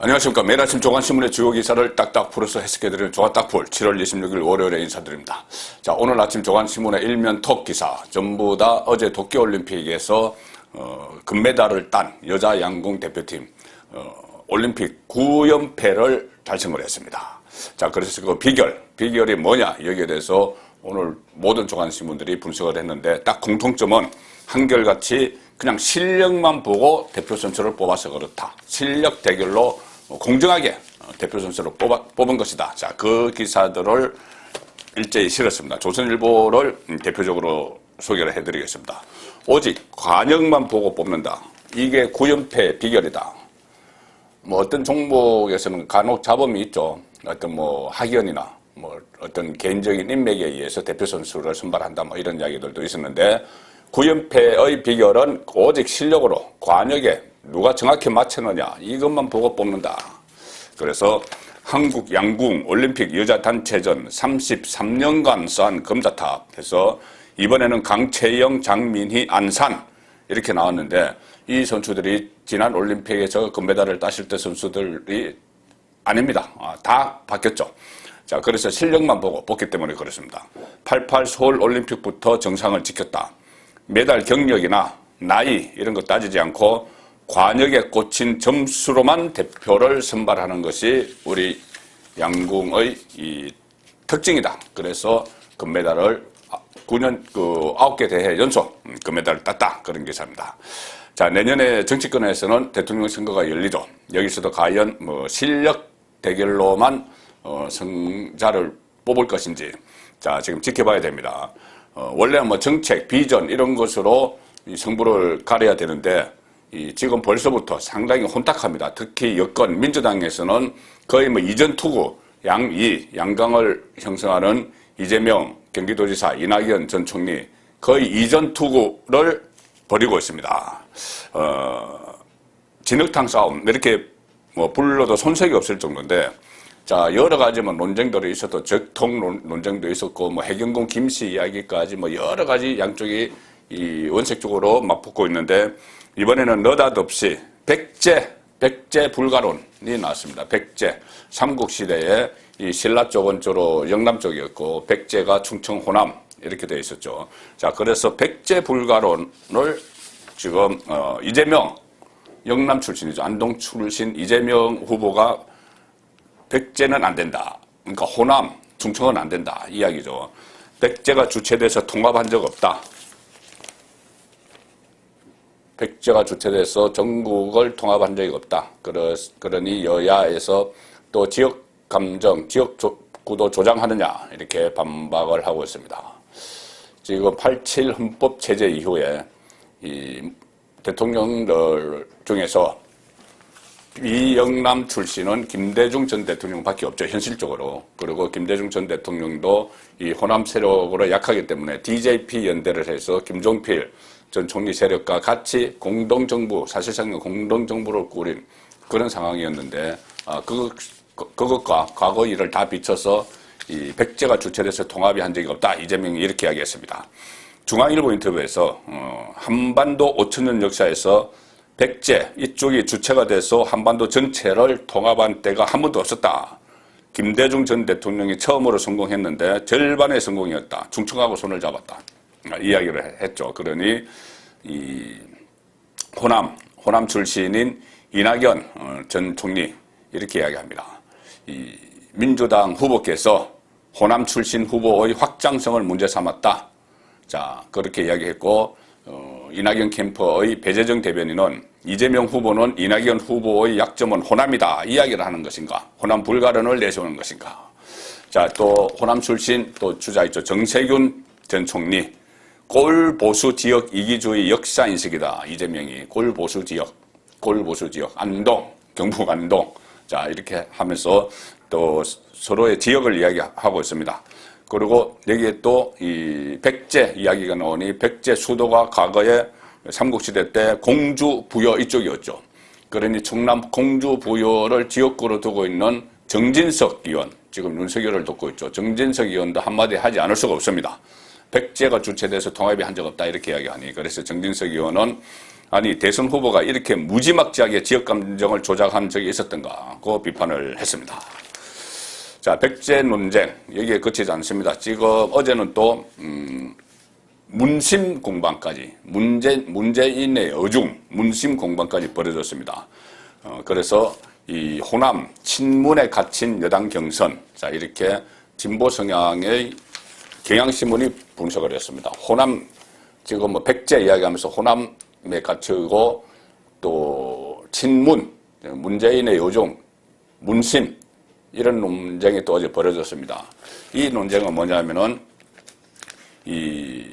안녕하십니까. 매일 아침 조간신문의 주요 기사를 딱딱 풀어서 해석해드리는 조간딱풀 7월 26일 월요일에 인사드립니다. 자, 오늘 아침 조간신문의 일면 톡 기사 전부 다 어제 도쿄올림픽에서 금메달을 딴 여자 양궁 대표팀 올림픽 9연패를 달성을 했습니다. 자, 그래서 그 비결이 뭐냐 여기에 대해서 오늘 모든 조간신문들이 분석을 했는데 딱 공통점은 한결같이 그냥 실력만 보고 대표 선수를 뽑아서 그렇다. 실력 대결로 공정하게 대표 선수를 뽑은 것이다. 자, 그 기사들을 일제히 실었습니다. 조선일보를 대표적으로 소개를 해드리겠습니다. 오직 관역만 보고 뽑는다. 이게 9연패 비결이다. 뭐 어떤 종목에서는 간혹 잡음이 있죠. 어떤 뭐 학연이나 뭐 어떤 개인적인 인맥에 의해서 대표 선수를 선발한다. 뭐 이런 이야기들도 있었는데 9연패의 비결은 오직 실력으로 관역에 누가 정확히 맞췄느냐 이것만 보고 뽑는다. 그래서 한국 양궁 올림픽 여자 단체전 33년간 쌓은 금자탑 해서 이번에는 강채영, 장민희, 안산 이렇게 나왔는데 이 선수들이 지난 올림픽에서 금메달을 따실 때 선수들이 아닙니다. 다 바뀌었죠. 자, 그래서 실력만 보고 뽑기 때문에 그렇습니다. 88 서울 올림픽부터 정상을 지켰다. 메달 경력이나 나이 이런 거 따지지 않고 관역에 꽂힌 점수로만 대표를 선발하는 것이 우리 양궁의 이 특징이다. 그래서 금메달을 9개 대회 연속 금메달을 땄다. 그런 기사입니다. 자, 내년에 정치권에서는 대통령 선거가 열리죠. 여기서도 과연 뭐 실력 대결로만 승자를 뽑을 것인지 자, 지금 지켜봐야 됩니다. 원래는 뭐 정책, 비전 이런 것으로 이 승부를 가려야 되는데 지금 벌써부터 상당히 혼탁합니다. 특히 여권 민주당에서는 거의 뭐 이전 투구 양강을 형성하는 이재명 경기도지사, 이낙연 전 총리 거의 이전 투구를 벌이고 있습니다. 진흙탕 싸움 이렇게 뭐 불러도 손색이 없을 정도인데 자, 여러 가지 뭐 논쟁들이 있었고, 적통 논쟁도 있었고, 뭐 해경공 김씨 이야기까지 뭐 여러 가지 양쪽이 이 원색적으로 맞붙고 있는데, 이번에는 느닷없이 백제 불가론이 나왔습니다. 백제. 삼국시대에 이 신라 쪽은 주로 영남 쪽이었고, 백제가 충청, 호남 이렇게 되어 있었죠. 자, 그래서 백제 불가론을 지금, 이재명, 영남 출신이죠. 안동 출신 이재명 후보가 백제는 안 된다. 그러니까 호남, 충청은 안 된다. 이야기죠. 백제가 주체돼서 통합한 적 없다. 백제가 주체돼서 전국을 통합한 적이 없다. 그러니 여야에서 또 지역 감정, 지역 구도 조장하느냐 이렇게 반박을 하고 있습니다. 지금 87 헌법 체제 이후에 이 대통령들 중에서 비영남 출신은 김대중 전 대통령밖에 없죠. 현실적으로. 그리고 김대중 전 대통령도 이 호남 세력으로 약하기 때문에 DJP 연대를 해서 김종필 전 총리 세력과 같이 공동정부, 사실상 공동정부를 꾸린 그런 상황이었는데 그것과 과거 일을 다 비춰서 이 백제가 주체돼서 통합이 한 적이 없다. 이재명이 이렇게 이야기했습니다. 중앙일보 인터뷰에서 한반도 5천년 역사에서 백제 이쪽이 주체가 돼서 한반도 전체를 통합한 때가 한 번도 없었다. 김대중 전 대통령이 처음으로 성공했는데 절반의 성공이었다. 충청하고 손을 잡았다. 이야기를 했죠. 그러니 이 호남 출신인 이낙연 전 총리 이렇게 이야기합니다. 이 민주당 후보께서 호남 출신 후보의 확장성을 문제 삼았다. 자, 그렇게 이야기했고 이낙연 캠프의 배재정 대변인은 이재명 후보는 이낙연 후보의 약점은 호남이다 이야기를 하는 것인가, 호남 불가론을 내세우는 것인가. 자, 또 호남 출신 또 주자 있죠. 정세균 전 총리 꼴보수 지역 이기주의 역사 인식이다. 이재명이 꼴보수 지역 안동, 경북 안동. 자, 이렇게 하면서 또 서로의 지역을 이야기하고 있습니다. 그리고 여기에 또 이 백제 이야기가 나오니 백제 수도가 과거에 삼국시대 때 공주 부여 이쪽이었죠. 그러니 충남 공주 부여를 지역구로 두고 있는 정진석 의원, 지금 윤석열을 돕고 있죠. 정진석 의원도 한마디 하지 않을 수가 없습니다. 백제가 주체돼서 통합이 한 적 없다 이렇게 이야기하니, 그래서 정진석 의원은 아니 대선 후보가 이렇게 무지막지하게 지역 감정을 조작한 적이 있었던가 그 비판을 했습니다. 자, 백제 논쟁 여기에 그치지 않습니다. 지금 어제는 또 문심 공방까지 문재인의 어중 문심 공방까지 벌어졌습니다. 그래서 이 호남 친문에 갇힌 여당 경선, 자 이렇게 진보 성향의 경향신문이 분석을 했습니다. 호남 지금 뭐 백제 이야기하면서 호남에 갇히고 또 친문 문재인의 요종 문심 이런 논쟁이 또 어제 벌어졌습니다. 이 논쟁은 뭐냐면은 이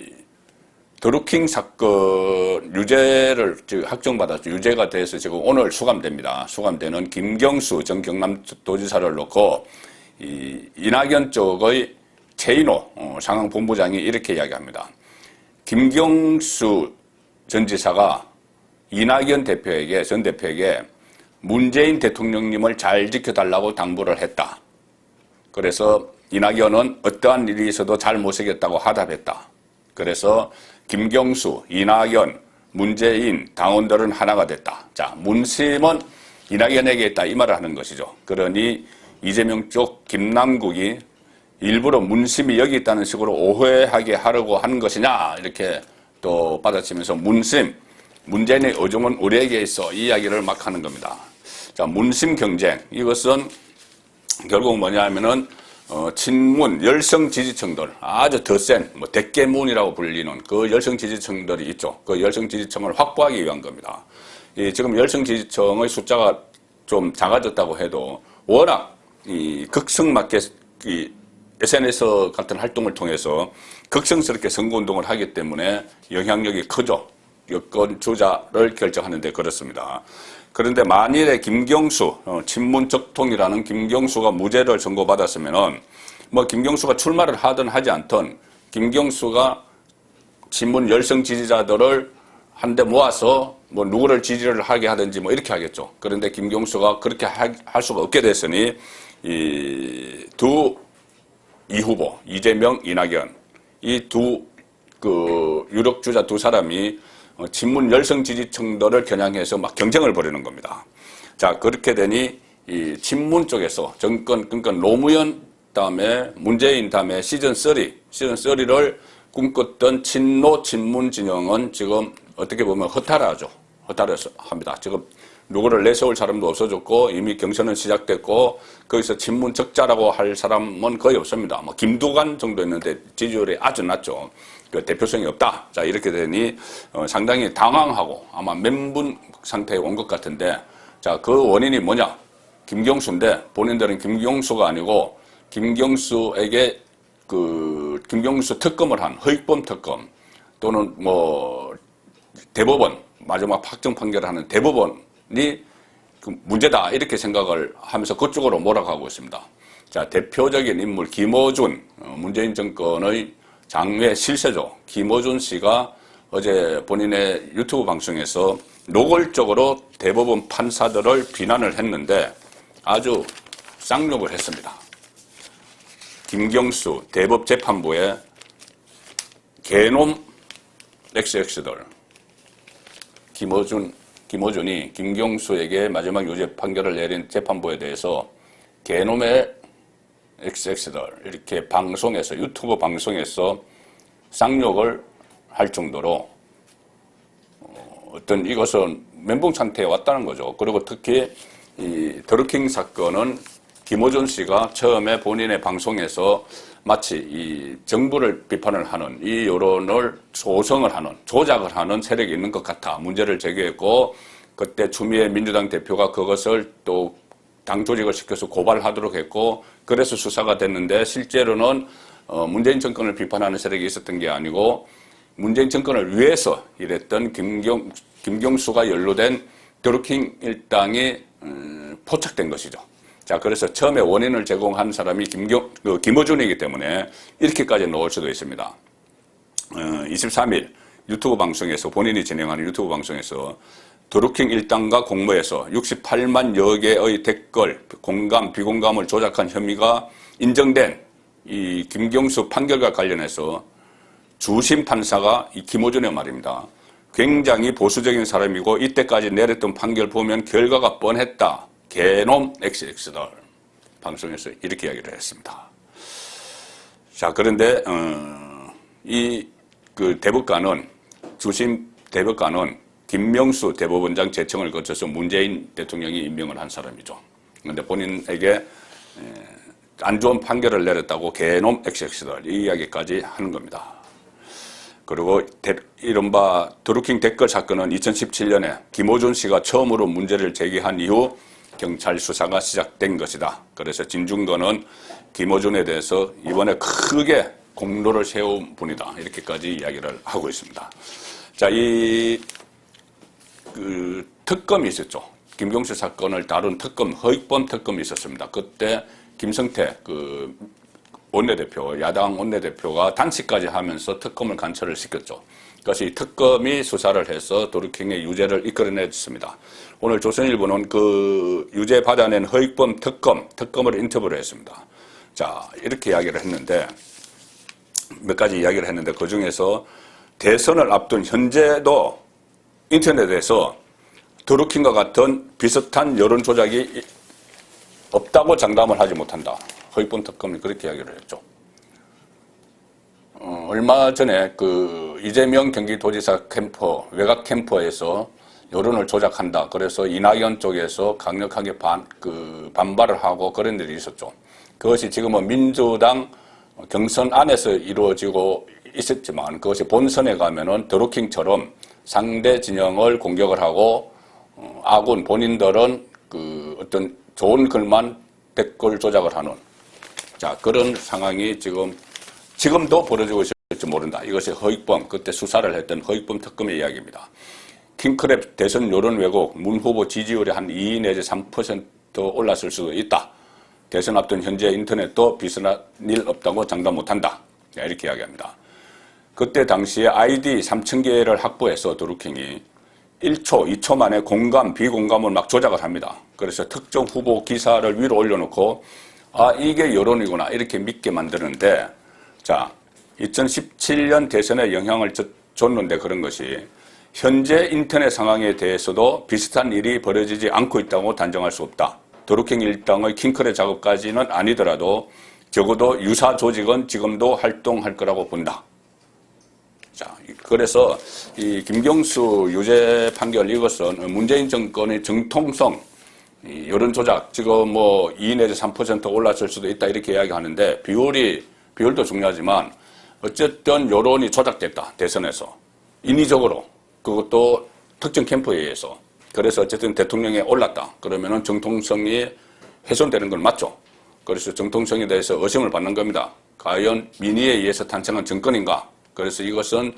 드루킹 사건 유죄를 지금 확정받았죠. 유죄가 돼서 지금 오늘 수감됩니다. 수감되는 김경수 전 경남도지사를 놓고 이 이낙연 쪽의 최인호 상황본부장이 이렇게 이야기합니다. 김경수 전 지사가 이낙연 대표에게 전 대표에게 문재인 대통령님을 잘 지켜달라고 당부를 했다. 그래서 이낙연은 어떠한 일이 있어도 잘 모시겠다고 하답했다. 그래서 김경수, 이낙연, 문재인 당원들은 하나가 됐다. 자, 문심은 이낙연에게 있다 이 말을 하는 것이죠. 그러니 이재명 쪽 김남국이 일부러 문심이 여기 있다는 식으로 오해하게 하려고 하는 것이냐 이렇게 또 받아치면서 문심, 문재인의 의중은 우리에게 있어 이 이야기를 막 하는 겁니다. 자, 문심 경쟁 이것은 결국 뭐냐 하면은 친문 열성 지지층들 아주 더 센 뭐 대깨문이라고 불리는 그 열성 지지층들이 있죠. 그 열성 지지층을 확보하기 위한 겁니다. 지금 열성 지지층의 숫자가 좀 작아졌다고 해도 워낙 이 극성맞게 이 SNS 같은 활동을 통해서 극성스럽게 선거운동을 하기 때문에 영향력이 크죠. 여권 주자를 결정하는 데 그렇습니다. 그런데 만일에 김경수, 친문 적통이라는 김경수가 무죄를 선고받았으면은 뭐 김경수가 출마를 하든 하지 않든 김경수가 친문 열성 지지자들을 한데 모아서 뭐 누구를 지지를 하게 하든지 뭐 이렇게 하겠죠. 그런데 김경수가 그렇게 할 수가 없게 됐으니 이 후보 이재명, 이낙연 이 두 그 유력 주자 두 사람이 친문 열성 지지층들을 겨냥해서 막 경쟁을 벌이는 겁니다. 자, 그렇게 되니 이 친문 쪽에서 정권 그러니까 노무현 다음에 문재인 다음에 시즌3를 꿈꿨던 친노 친문 진영은 지금 어떻게 보면 허탈하죠. 허탈합니다. 지금 누구를 내세울 사람도 없어졌고 이미 경선은 시작됐고 거기서 친문 적자라고 할 사람은 거의 없습니다. 뭐 김두관 정도 있는데 지지율이 아주 낮죠. 그 대표성이 없다. 자, 이렇게 되니 상당히 당황하고 아마 멘붕 상태에 온 것 같은데, 자, 그 원인이 뭐냐? 김경수인데 본인들은 김경수가 아니고 김경수에게 그 김경수 특검을 한 허위범 특검 또는 뭐 대법원 마지막 확정 판결을 하는 대법원이 그 문제다 이렇게 생각을 하면서 그쪽으로 몰아가고 있습니다. 자, 대표적인 인물 김어준 문재인 정권의 장외 실세죠. 김어준 씨가 어제 본인의 유튜브 방송에서 노골적으로 대법원 판사들을 비난을 했는데 아주 쌍욕을 했습니다. 김경수 대법재판부의 개놈 XX들 김어준이 김경수에게 마지막 유죄 판결을 내린 재판부에 대해서 개놈의 XX들 이렇게 방송에서 유튜브 방송에서 쌍욕을 할 정도로 어떤 이것은 멘붕 상태에 왔다는 거죠. 그리고 특히 이 드루킹 사건은 김어준 씨가 처음에 본인의 방송에서 마치 이 정부를 비판을 하는 이 여론을 조성을 하는 조작을 하는 세력이 있는 것 같아 문제를 제기했고 그때 추미애 민주당 대표가 그것을 또 당 조직을 시켜서 고발하도록 했고 그래서 수사가 됐는데 실제로는 문재인 정권을 비판하는 세력이 있었던 게 아니고 문재인 정권을 위해서 일했던 김경수가 연루된 드루킹 일당이 포착된 것이죠. 자, 그래서 처음에 원인을 제공한 사람이 김어준이기 때문에 이렇게까지 나올 수도 있습니다. 23일 유튜브 방송에서 본인이 진행하는 유튜브 방송에서 드루킹 일당과 공모해서 68만여 개의 댓글, 공감, 비공감을 조작한 혐의가 인정된 이 김경수 판결과 관련해서 주심 판사가 이 김어준의 말입니다. 굉장히 보수적인 사람이고 이때까지 내렸던 판결 보면 결과가 뻔했다. 개놈 XX들. 방송에서 이렇게 이야기를 했습니다. 자, 그런데 그 대법관은 주심 대법관은 김명수 대법원장 제청을 거쳐서 문재인 대통령이 임명을 한 사람이죠. 그런데 본인에게 안 좋은 판결을 내렸다고 개놈 XX들 이 이야기까지 하는 겁니다. 그리고 이른바 드루킹 댓글 사건은 2017년에 김호준 씨가 처음으로 문제를 제기한 이후 경찰 수사가 시작된 것이다. 그래서 진중권은 김호준에 대해서 이번에 크게 공로를 세운 분이다. 이렇게까지 이야기를 하고 있습니다. 자, 그 특검이 있었죠. 김경수 사건을 다룬 특검, 허익범 특검이 있었습니다. 그때 김성태 그 원내대표, 야당 원내대표가 단식까지 하면서 특검을 간처를 시켰죠. 그래서 이 특검이 수사를 해서 드루킹의 유죄를 이끌어냈습니다. 오늘 조선일보는 그 유죄 받아낸 허익범 특검을 인터뷰를 했습니다. 자, 이렇게 이야기를 했는데, 몇 가지 이야기를 했는데, 그 중에서 대선을 앞둔 현재도 인터넷에서 드루킹과 같은 비슷한 여론 조작이 없다고 장담을 하지 못한다. 허익범 특검이 그렇게 이야기를 했죠. 얼마 전에 그 이재명 경기도지사 캠프, 외곽 캠프에서 여론을 조작한다. 그래서 이낙연 쪽에서 강력하게 반발을 하고 그런 일이 있었죠. 그것이 지금은 민주당 경선 안에서 이루어지고 있었지만 그것이 본선에 가면은 드루킹처럼 상대 진영을 공격을 하고 아군 본인들은 그 어떤 좋은 글만 댓글 조작을 하는 자 그런 상황이 지금도 벌어지고 있을지 모른다. 이것이 허익범 그때 수사를 했던 허익범 특검의 이야기입니다. 킹크랩 대선 여론 왜곡 문 후보 지지율이 한 2 내지 3% 올랐을 수도 있다. 대선 앞둔 현재 인터넷도 비슷한 일 없다고 장담 못한다. 이렇게 이야기합니다. 그때 당시에 아이디 3,000개를 확보해서 드루킹이 1초, 2초 만에 공감, 비공감을 막 조작을 합니다. 그래서 특정 후보 기사를 위로 올려놓고 이게 여론이구나 이렇게 믿게 만드는데 자 2017년 대선에 영향을 줬는데 그런 것이 현재 인터넷 상황에 대해서도 비슷한 일이 벌어지지 않고 있다고 단정할 수 없다. 드루킹 일당의 킹크랩 작업까지는 아니더라도 적어도 유사 조직은 지금도 활동할 거라고 본다. 자, 그래서 이 김경수 유죄 판결 이것은 문재인 정권의 정통성, 여론 조작, 지금 뭐 2 내지 3% 올랐을 수도 있다 이렇게 이야기하는데 비율도 중요하지만 어쨌든 여론이 조작됐다 대선에서 인위적으로 그것도 특정 캠프에 의해서 그래서 어쨌든 대통령에 올랐다 그러면은 정통성이 훼손되는 건 맞죠. 그래서 정통성에 대해서 의심을 받는 겁니다. 과연 민의에 의해서 탄생한 정권인가? 그래서 이것은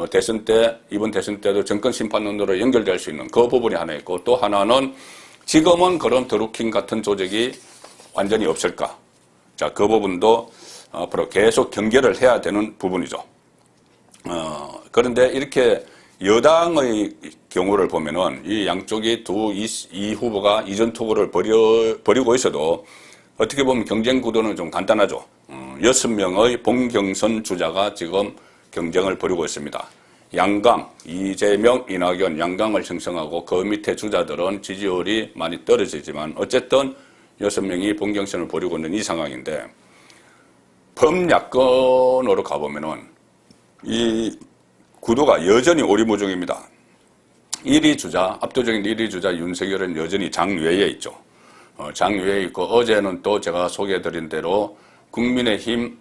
대선 때 이번 대선 때도 정권 심판론으로 연결될 수 있는 그 부분이 하나 있고 또 하나는 지금은 그런 드루킹 같은 조직이 완전히 없을까? 자, 그 부분도 앞으로 계속 경계를 해야 되는 부분이죠. 그런데 이렇게 여당의 경우를 보면은 이 양쪽이 이 후보가 이전 투구를 벌이고 있어도 어떻게 보면 경쟁 구도는 좀 간단하죠. 6명의 본경선 주자가 지금 경쟁을 벌이고 있습니다. 양강, 이재명, 이낙연, 양강을 형성하고 그 밑에 주자들은 지지율이 많이 떨어지지만 어쨌든 6명이 본경선을 벌이고 있는 이 상황인데 범야권으로 가보면은 이 구도가 여전히 오리무중입니다. 1위 주자, 압도적인 1위 주자 윤석열은 여전히 장외에 있죠. 장외에 있고 어제는 또 제가 소개해드린 대로 국민의힘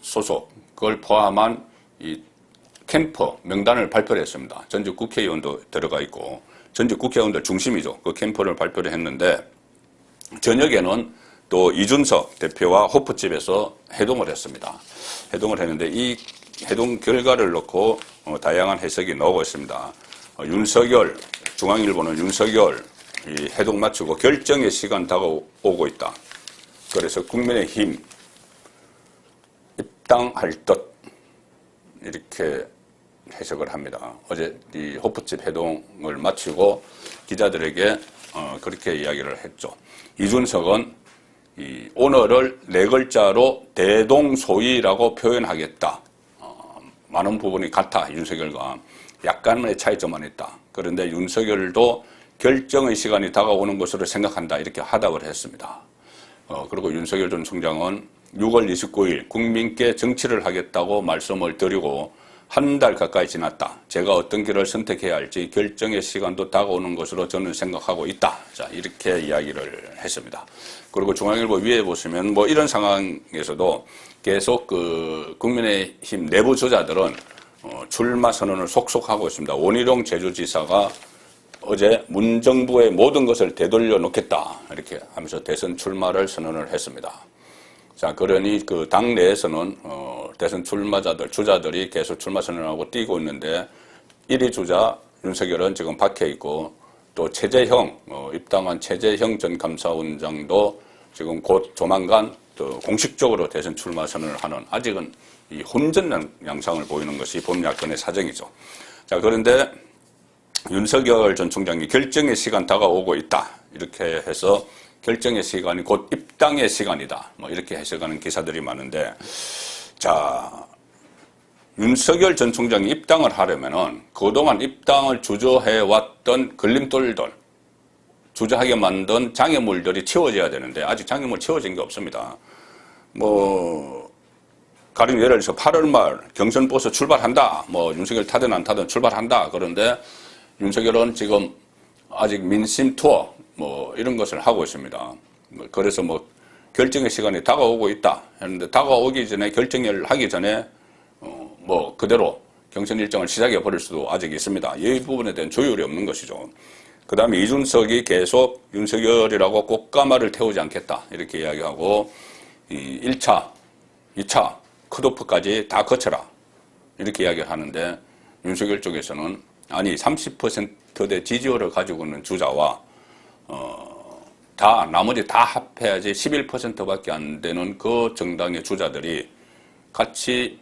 소속을 포함한 이 캠프 명단을 발표를 했습니다. 전직 국회의원도 들어가 있고 전직 국회의원들 중심이죠. 그 캠프를 발표를 했는데 저녁에는 또 이준석 대표와 호프집에서 회동을 했습니다. 회동을 했는데 이 회동 결과를 놓고 다양한 해석이 나오고 있습니다. 윤석열, 중앙일보는 윤석열 이 회동 마치고 결정의 시간 다가오고 있다. 그래서 국민의힘 입당할 듯 이렇게 해석을 합니다. 어제 이 호프집 회동을 마치고 기자들에게 그렇게 이야기를 했죠. 이준석은 이 오늘을 4글자로 대동소이라고 표현하겠다. 많은 부분이 같아 윤석열과. 약간의 차이점만 있다. 그런데 윤석열도 결정의 시간이 다가오는 것으로 생각한다. 이렇게 하답을 했습니다. 그리고 윤석열 전 총장은 6월 29일 국민께 정치를 하겠다고 말씀을 드리고 한 달 가까이 지났다. 제가 어떤 길을 선택해야 할지 결정의 시간도 다가오는 것으로 저는 생각하고 있다. 자, 이렇게 이야기를 했습니다. 그리고 중앙일보 위에 보시면 뭐 이런 상황에서도 계속 그 국민의힘 내부 주자들은 출마 선언을 속속 하고 있습니다. 원희룡 제주지사가 어제 문정부의 모든 것을 되돌려 놓겠다. 이렇게 하면서 대선 출마를 선언을 했습니다. 자, 그러니 그 당 내에서는 대선 출마자들, 주자들이 계속 출마 선언하고 뛰고 있는데 1위 주자 윤석열은 지금 박혀 있고 또 최재형, 입당한 최재형 전 감사원장도 지금 곧 조만간 또 공식적으로 대선 출마 선언을 하는 아직은 이 혼전 양상을 보이는 것이 범야권의 사정이죠. 자, 그런데 윤석열 전 총장이 결정의 시간 다가오고 있다. 이렇게 해서 결정의 시간이 곧 입당의 시간이다. 뭐 이렇게 해석하는 기사들이 많은데, 자, 윤석열 전 총장이 입당을 하려면은 그동안 입당을 주저해왔던 걸림돌들, 주저하게 만든 장애물들이 채워져야 되는데 아직 장애물 채워진 게 없습니다. 뭐 가령 예를 들어서 8월 말 경선 버스 출발한다. 뭐 윤석열 타든 안 타든 출발한다. 그런데 윤석열은 지금 아직 민심 투어 뭐 이런 것을 하고 있습니다. 그래서 뭐 결정의 시간이 다가오고 있다 했는데 다가오기 전에 결정을 하기 전에 뭐 그대로 경선 일정을 시작해 버릴 수도 아직 있습니다. 이 부분에 대한 조율이 없는 것이죠. 그 다음에 이준석이 계속 윤석열이라고 꽃가마를 태우지 않겠다 이렇게 이야기하고 이 1차, 2차 컷오프까지 다 거쳐라 이렇게 이야기를 하는데 윤석열 쪽에서는 아니 30%대 지지율을 가지고 있는 주자와 나머지 다 합해야지 11%밖에 안 되는 그 정당의 주자들이 같이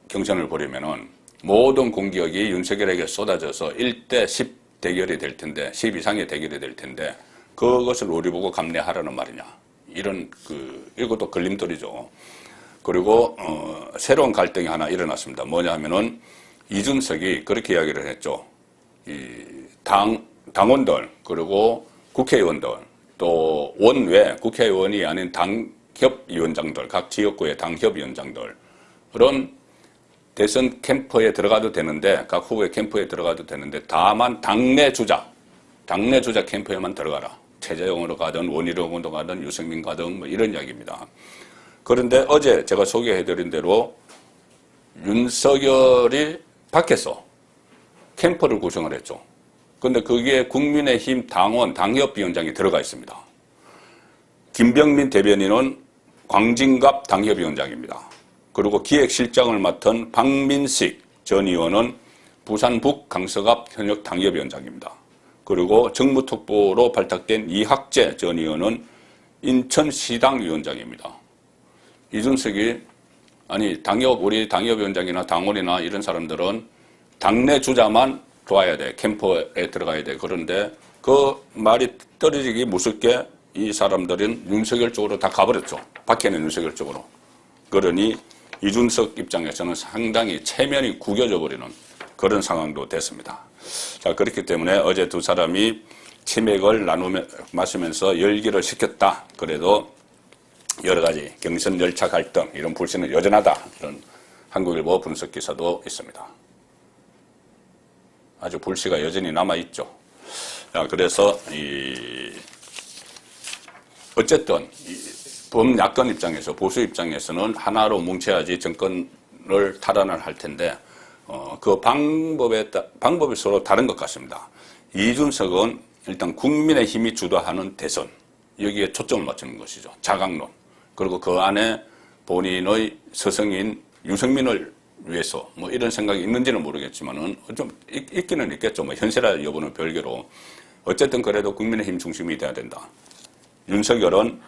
경선을 벌이면은 모든 공격이 윤석열에게 쏟아져서 1대 10 대결이 될 텐데 10 이상의 대결이 될 텐데 그것을 우리 보고 감내하라는 말이냐 이런 이것도 걸림돌이죠. 그리고 새로운 갈등이 하나 일어났습니다. 뭐냐 하면은 이준석이 그렇게 이야기를 했죠. 이 당원들 그리고 국회의원들 또 원외 국회의원이 아닌 당협위원장들 각 지역구의 당협위원장들 그런 대선 캠프에 들어가도 되는데 각 후보의 캠프에 들어가도 되는데 다만 당내 주자 캠프에만 들어가라. 최재형으로 가든 원희룡으로 가든 유승민 가든 뭐 이런 이야기입니다. 그런데 어제 제가 소개해드린 대로 윤석열이 밖에서 캠프를 구성을 했죠. 그런데 거기에 국민의힘 당원, 당협위원장이 들어가 있습니다. 김병민 대변인은 광진갑 당협위원장입니다. 그리고 기획실장을 맡은 박민식 전 의원은 부산 북 강서갑 현역 당협위원장입니다. 그리고 정무특보로 발탁된 이학재 전 의원은 인천시당 위원장입니다. 이준석이 아니 우리 당협위원장이나 당원이나 이런 사람들은 당내 주자만 좋아야 돼. 캠프에 들어가야 돼. 그런데 그 말이 떨어지기 무섭게 이 사람들은 윤석열 쪽으로 다 가버렸죠. 밖에는 윤석열 쪽으로. 그러니 이준석 입장에서는 상당히 체면이 구겨져 버리는 그런 상황도 됐습니다. 자, 그렇기 때문에 어제 두 사람이 치맥을 마시면서 열기를 식혔다. 그래도 여러 가지 경선 열차 갈등 이런 불씨는 여전하다. 이런 한국일보 분석 기사도 있습니다. 아주 불씨가 여전히 남아있죠. 자, 그래서 어쨌든 범야권 입장에서 보수 입장에서는 하나로 뭉쳐야지 정권을 탈환을 할 텐데 그 방법이 서로 다른 것 같습니다. 이준석은 일단 국민의힘이 주도하는 대선 여기에 초점을 맞추는 것이죠. 자강론. 그리고 그 안에 본인의 스승인 유승민을 위해서 뭐 이런 생각이 있는지는 모르겠지만은 좀 있기는 있겠죠. 뭐 현실화 여부는 별개로 어쨌든 그래도 국민의힘 중심이 돼야 된다. 윤석열은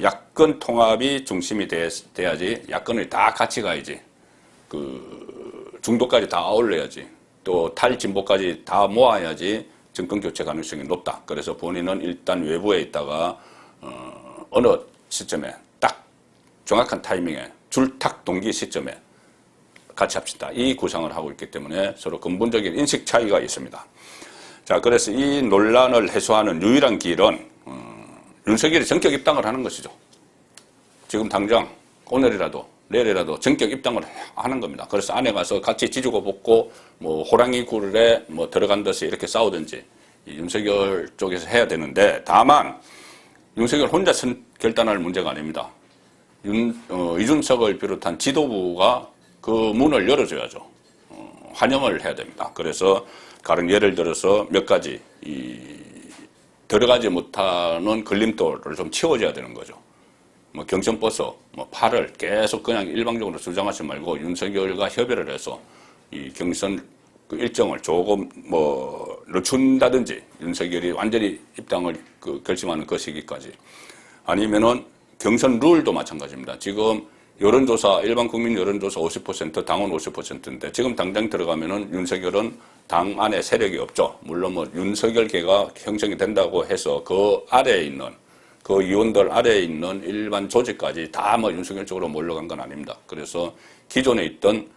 야권 통합이 중심이 돼야지 야권을 다 같이 가야지 중도까지 다 아울러야지 또 탈진보까지 다 모아야지 정권 교체 가능성이 높다. 그래서 본인은 일단 외부에 있다가 어느 시점에 딱 정확한 타이밍에 줄탁 동기 시점에 같이 합시다. 이 구상을 하고 있기 때문에 서로 근본적인 인식 차이가 있습니다. 자, 그래서 이 논란을 해소하는 유일한 길은 윤석열이 전격 입당을 하는 것이죠. 지금 당장 오늘이라도 내일이라도 전격 입당을 하는 겁니다. 그래서 안에 가서 같이 지지고 볶고 뭐 호랑이 굴에 뭐 들어간 듯이 이렇게 싸우든지 윤석열 쪽에서 해야 되는데, 다만 윤석열 혼자 결단할 문제가 아닙니다. 이준석을 비롯한 지도부가 그 문을 열어줘야죠. 환영을 해야 됩니다. 그래서 예를 들어서 몇 가지 들어가지 못하는 걸림돌을 좀 치워줘야 되는 거죠. 뭐 경선버스, 뭐 팔을 계속 그냥 일방적으로 주장하지 말고 윤석열과 협의를 해서 이 경선 그 일정을 조금 뭐 늦춘다든지 윤석열이 완전히 입당을 결심하는 그 시기까지, 아니면은 경선 룰도 마찬가지입니다. 지금 여론조사, 일반 국민 여론조사 50%, 당원 50%인데 지금 당장 들어가면은 윤석열은 당 안에 세력이 없죠. 물론 뭐 윤석열계가 형성이 된다고 해서 그 아래에 있는 그 의원들 아래에 있는 일반 조직까지 다 뭐 윤석열 쪽으로 몰려간 건 아닙니다. 그래서 기존에 있던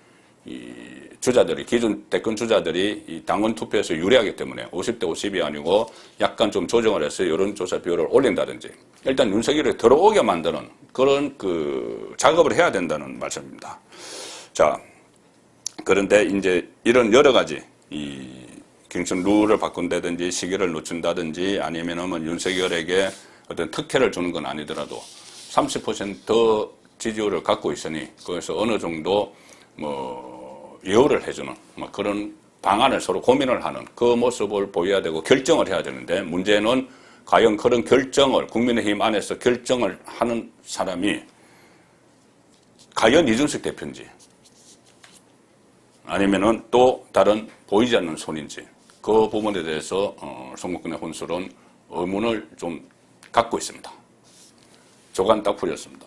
이 주자들이, 기존 대권 주자들이 이 당원 투표에서 유리하기 때문에 50대 50이 아니고 약간 좀 조정을 해서 여론조사 비율을 올린다든지 일단 윤석열이 들어오게 만드는 그런 작업을 해야 된다는 말씀입니다. 자, 그런데 이제 이런 여러 가지 이 경선 룰을 바꾼다든지 시기를 늦춘다든지 아니면은 윤석열에게 어떤 특혜를 주는 건 아니더라도 30% 지지율을 갖고 있으니 그래서 어느 정도 뭐 예우를 해주는 뭐 그런 방안을 서로 고민을 하는 그 모습을 보여야 되고 결정을 해야 되는데, 문제는 과연 그런 결정을 국민의힘 안에서 결정을 하는 사람이 과연 이준석 대표인지 아니면은 또 다른 보이지 않는 손인지 그 부분에 대해서 송국근의 혼술은 의문을 좀 갖고 있습니다. 조간 딱풀이었습니다.